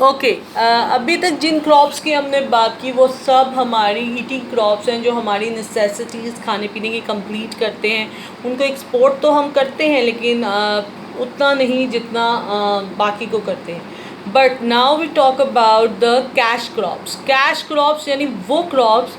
Okay. अभी तक जिन crops की हमने बात की वो सब हमारी ईटिंग क्रॉप्स हैं, जो हमारी नेसेसिटीज़ खाने पीने की कंप्लीट करते हैं। उनको एक्सपोर्ट तो हम करते हैं, लेकिन उतना नहीं जितना बाकी को करते हैं। But now we talk about the cash crops. Cash crops यानी वो क्रॉप्स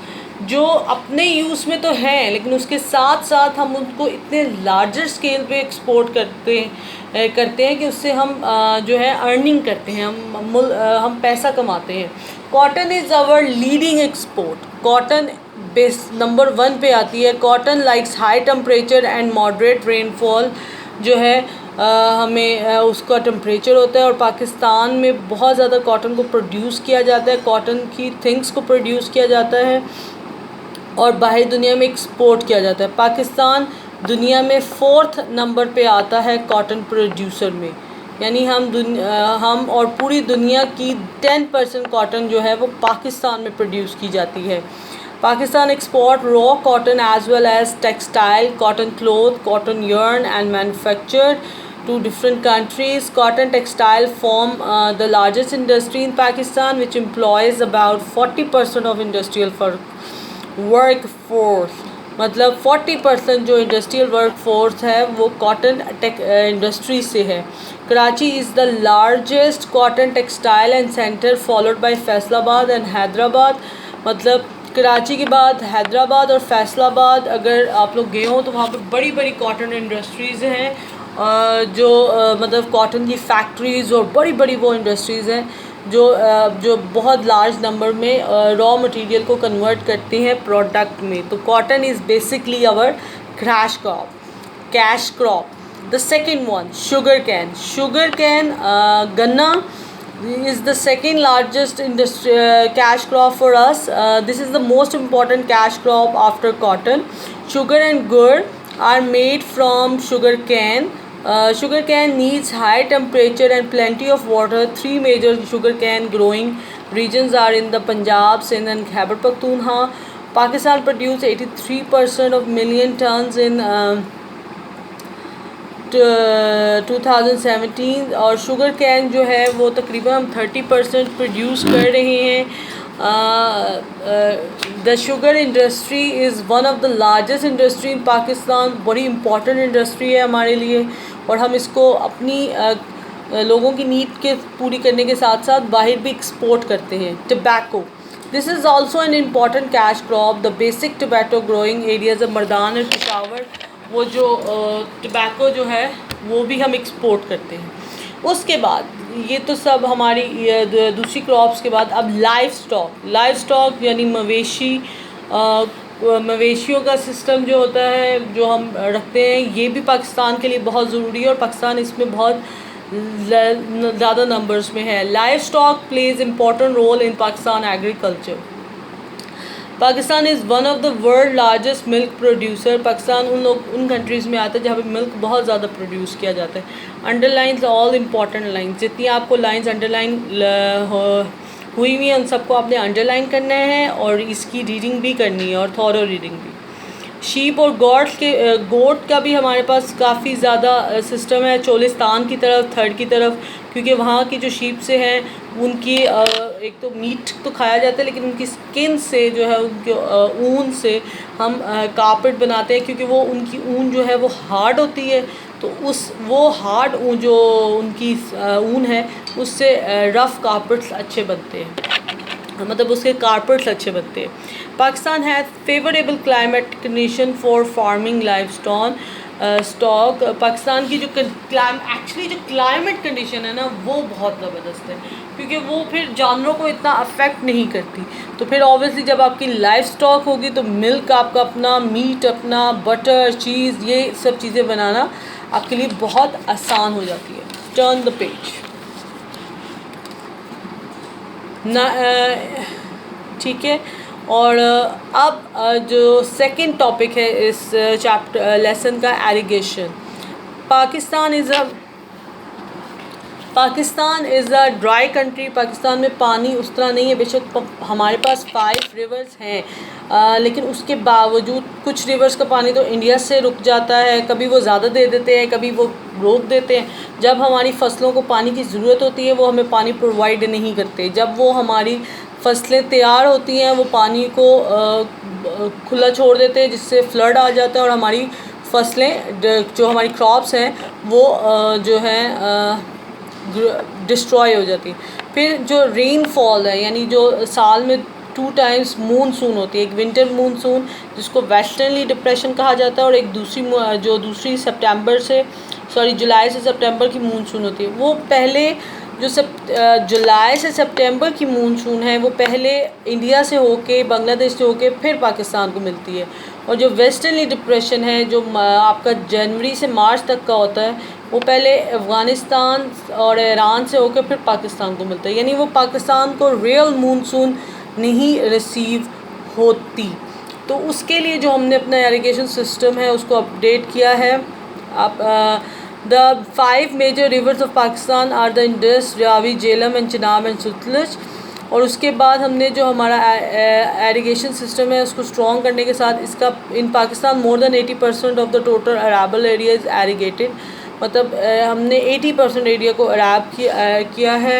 जो अपने यूज़ में तो हैं, लेकिन उसके साथ साथ हम उनको इतने लार्जर स्केल पे एक्सपोर्ट करते हैं कि उससे हम जो है अर्निंग करते हैं, हम पैसा कमाते हैं। Cotton is our leading export. Cotton base number 1 पे आती है। Cotton likes high temperature and moderate rainfall. जो है हमें उसका टेम्परेचर होता है, और पाकिस्तान में बहुत ज़्यादा कॉटन को प्रोड्यूस किया जाता है, कॉटन की थिंग्स को प्रोड्यूस किया जाता है और बाहरी दुनिया में एक्सपोर्ट किया जाता है। पाकिस्तान दुनिया में 4th नंबर पे आता है कॉटन प्रोड्यूसर में, यानी हम और पूरी दुनिया की 10% कॉटन जो है वो पाकिस्तान में प्रोड्यूस की जाती है। Pakistan export raw cotton as well as textile, cotton cloth, cotton yarn and manufactured to different countries. Cotton textile form the largest industry in Pakistan, which employs about 40% of industrial work force. मतलब 40% जो industrial work force है वो cotton tech industry से है। Karachi is the largest cotton textile and centre, followed by Faisalabad and Hyderabad. मतलब कराची के बाद हैदराबाद और फैसलाबाद, अगर आप लोग गए हो तो वहाँ पर बड़ी बड़ी कॉटन इंडस्ट्रीज़ हैं, जो मतलब कॉटन की फैक्ट्रीज़ और बड़ी बड़ी वो इंडस्ट्रीज़ हैं जो बहुत लार्ज नंबर में रॉ मटेरियल को कन्वर्ट करती हैं प्रोडक्ट में। तो cotton is basically our cash crop. The second one sugar cane गन्ना is the second largest cash crop for us. This is the most important cash crop after cotton. Sugar and gur are made from sugar cane. Sugar cane needs high temperature and plenty of water. 3 major sugar cane growing regions are in the Punjab, Sindh and Khyber Pakhtunkhwa. Pakistan produces 83% of million tons in 2017, और sugar cane जो है वो तकरीबन हम 30% produce कर रहे हैं। The sugar industry is one of the largest industry in Pakistan. बड़ी इम्पॉर्टेंट इंडस्ट्री है हमारे लिए, और हम इसको अपनी लोगों की नीड के पूरी करने के साथ साथ बाहर भी एक्सपोर्ट करते हैं। Tobacco, this is also an important cash crop. The basic tobacco growing areas of Mardan and Peshawar. वो जो टबैको जो है वो भी हम एक्सपोर्ट करते हैं। उसके बाद ये तो सब हमारी दूसरी क्रॉप्स के बाद अब लाइव स्टॉक यानी मवेशियों का सिस्टम जो होता है जो हम रखते हैं, ये भी पाकिस्तान के लिए बहुत ज़रूरी है और पाकिस्तान इसमें बहुत ज़्यादा नंबर्स में है। Live stock plays important role in Pakistan agriculture. Pakistan is one of the world largest milk producer. Pakistan उन कंट्रीज़ में आता है जहाँ पे मिल्क बहुत ज़्यादा प्रोड्यूस किया जाता है। अंडरलाइंस ऑल इम्पॉर्टेंट लाइन्स, जितनी आपको लाइन्स अंडरलाइन हुई हुई हैं उन सबको आपने अंडरलाइन करना है और इसकी रीडिंग भी करनी है, और थॉरो रीडिंग भी। शीप और गोट का भी हमारे पास काफ़ी ज़्यादा सिस्टम है, चोलिस्तान की तरफ, थर्ड की तरफ, क्योंकि वहाँ की जो शीप से हैं उनकी एक तो मीट तो खाया जाता है, लेकिन उनकी स्किन से जो है उनके ऊन से हम कारपेट बनाते हैं, क्योंकि वो उनकी ऊन जो है वो हार्ड होती है। तो वो हार्ड ऊन जो उनकी ऊन है उससे रफ़ कारपेट्स अच्छे बनते हैं, मतलब उसके कारपेट्स अच्छे बनते हैं। Pakistan has favourable climate condition for farming livestock stock. Pakistan की जो क्लाइमेट कंडीशन है ना वो बहुत ज़बरदस्त है, क्योंकि वो फिर जानवरों को इतना अफेक्ट नहीं करती। तो फिर ऑब्वियसली जब आपकी लाइफ स्टॉक होगी तो मिल्क आपका अपना, मीट अपना, बटर, चीज़, ये सब चीज़ें बनाना आपके लिए बहुत आसान हो जाती है। टर्न द पेज ना, ठीक है। और अब जो सेकंड टॉपिक है इस चैप्टर लेसन का, irrigation. Pakistan is a Pakistan is a dry country. Pakistan में पानी उस तरह नहीं है, बेशक हमारे पास 5 रिवर्स हैं, लेकिन उसके बावजूद कुछ रिवर्स का पानी तो इंडिया से रुक जाता है, कभी वो ज़्यादा दे देते हैं, कभी वो रोक देते हैं। जब हमारी फसलों को पानी की ज़रूरत होती है वो हमें पानी प्रोवाइड नहीं करते। जब वो हमारी फसलें तैयार होती हैं वो पानी को खुला छोड़ देते हैं, जिससे फ्लड आ जाता है और हमारी फसलें जो हमारी क्रॉप्स हैं वो जो हैं डिस्ट्रॉय हो जाती है। फिर जो रेनफॉल है, यानी जो साल में 2 टाइम्स मूनसून होती है, एक विंटर मूनसून जिसको वेस्टर्नली डिप्रेशन कहा जाता है और एक दूसरी जुलाई से सितंबर की मूनसून होती है। वो पहले जो जुलाई से सितंबर की मूनसून है वो पहले इंडिया से होके, बांग्लादेश से होके फिर पाकिस्तान को मिलती है। और जो वेस्टर्नली डिप्रेशन है जो आपका जनवरी से मार्च तक का होता है वो पहले अफ़गानिस्तान और ईरान से होकर फिर पाकिस्तान को मिलता है, यानी वो पाकिस्तान को रियल मूनसून नहीं रिसीव होती। तो उसके लिए जो हमने अपना इरिगेशन सिस्टम है उसको अपडेट किया है। आप the 5 major rivers of Pakistan are the Indus, Ravi, Jhelum and Chenab and Sutlej. और उसके बाद हमने जो हमारा इरिगेशन सिस्टम है उसको स्ट्रॉन्ग करने के साथ इसका in Pakistan more than 80% of the total arable area is irrigated. मतलब हमने 80% एरिया को अरैब किया है,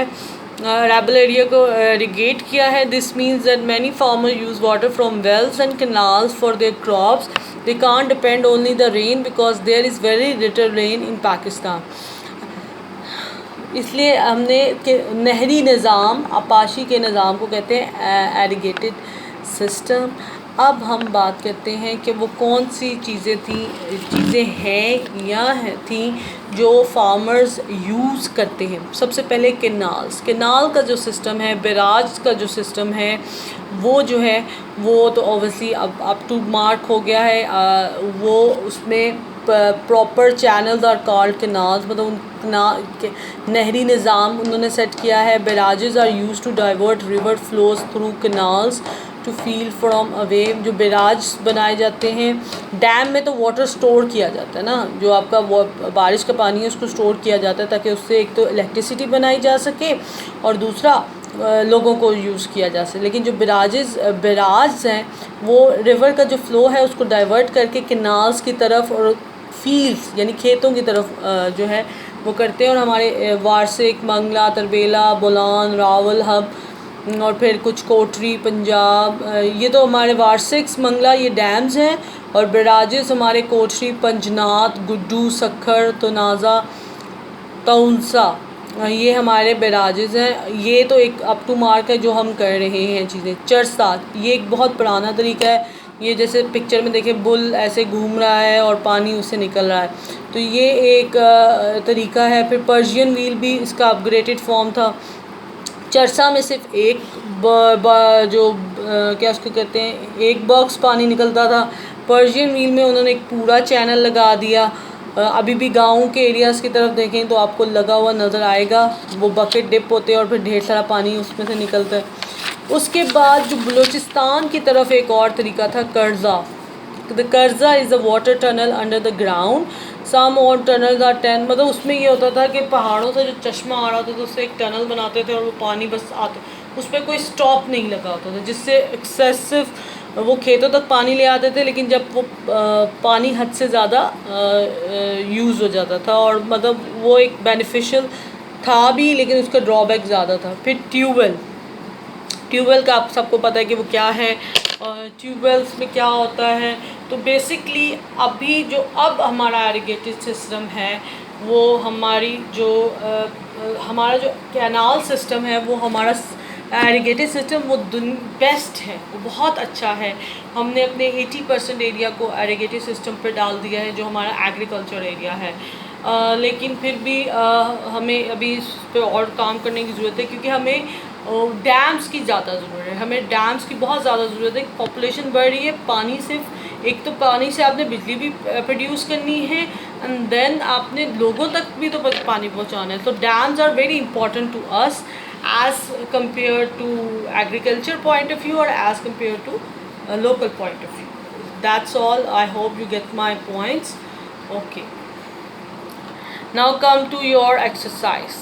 अरेबल एरिया को इरिगेट किया है। This means that many farmer use water from wells and canals for their crops. They can't depend only the rain because there is very little rain in Pakistan. इसलिए हमने नहरी निज़ाम, आपाशी के निज़ाम को कहते हैं इरिगेटेड सिस्टम। अब हम बात करते हैं कि वो कौन सी चीज़ें हैं या थी जो फार्मर्स यूज़ करते हैं। सबसे पहले केनाल का जो सिस्टम है, बैराज का जो सिस्टम है वो जो है वो तो ऑब्वियसली अब अप टू मार्क हो गया है। वो उसमें proper channels are called canals, मतलब उन नहरी निज़ाम उन्होंने सेट किया है। Barrages are used to divert river flows through canals to feel from away. जो बैराज बनाए जाते हैं, डैम में तो वाटर स्टोर किया जाता है ना, जो आपका बारिश का पानी है उसको स्टोर किया जाता है ताकि उससे एक तो इलेक्ट्रिसिटी बनाई जा सके और दूसरा लोगों को यूज़ किया जा सके। लेकिन जो बैराज हैं वो रिवर का जो फ़्लो है उसको डाइवर्ट करके कैनाल्स की तरफ और फील्ड्स यानी खेतों की तरफ जो है वो करते हैं। और हमारे वार्सिक, मंगला, तरबेला, बोलान, रावल हब और फिर कुछ कोटरी, पंजाब, ये तो हमारे वार्सिक्स, मंगला ये डैम्स हैं। और बैराजेस हमारे कोटरी, पंजनात, गुड्डू, सखर, तनाज़ा, तौंसा, ये हमारे बैराजेस हैं। ये तो एक अप टू मार्क है जो हम कर रहे हैं चीज़ें। चरसा ये एक बहुत पुराना तरीका है। ये जैसे पिक्चर में देखें बुल ऐसे घूम रहा है और पानी उससे निकल रहा है, तो ये एक तरीका है। फिर पर्शियन व्हील भी इसका अपग्रेडेड फॉर्म था। चरसा में सिर्फ एक क्या उसको कहते हैं, एक बॉक्स पानी निकलता था। पर्शियन व्हील में उन्होंने एक पूरा चैनल लगा दिया। अभी भी गाँव के एरियाज़ की तरफ देखें तो आपको लगा हुआ नज़र आएगा, वो बकेट डिप होते हैं और फिर ढेर सारा पानी उसमें से निकलता है। उसके बाद जो बलूचिस्तान की तरफ एक और तरीका था karez. The karez is a water tunnel under the ground. Some और टनल्स आर 10, मतलब उसमें ये होता था कि पहाड़ों से जो चश्मा आ रहा था तो उससे एक टनल बनाते थे और वो पानी बस आता, उस पर कोई स्टॉप नहीं लगा होता था, जिससे एक्सेसिव वो खेतों तक पानी ले आते थे। लेकिन जब वो पानी हद से ज़्यादा यूज़ हो जाता था और मतलब वो एक बेनिफिशियल था भी, लेकिन उसका ड्रॉबैक ज़्यादा था। फिर ट्यूबवेल का आप सबको पता है कि वो क्या है और ट्यूबवेल्स में क्या होता है। तो बेसिकली अब हमारा इरिगेटेड सिस्टम है वो हमारा जो कैनाल सिस्टम है वो हमारा इरिगेटेड सिस्टम वो बेस्ट है, वो बहुत अच्छा है। हमने अपने 80% एरिया को इरिगेटेड सिस्टम पे डाल दिया है जो हमारा एग्रीकल्चर एरिया है। लेकिन फिर भी हमें अभी इस पे और काम करने की ज़रूरत है, क्योंकि हमें डैम्स की ज़्यादा ज़रूरत है। हमें डैम्स की बहुत ज़्यादा ज़रूरत है। पॉपुलेशन बढ़ रही है, पानी सिर्फ एक तो पानी से आपने बिजली भी प्रोड्यूस करनी है एंड देन आपने लोगों तक भी तो पानी पहुंचाना है। तो dams are very important to us as compared to agriculture point of view or as compared to a local point of view. That's all. I hope you get my points. Okay. Now come to your exercise.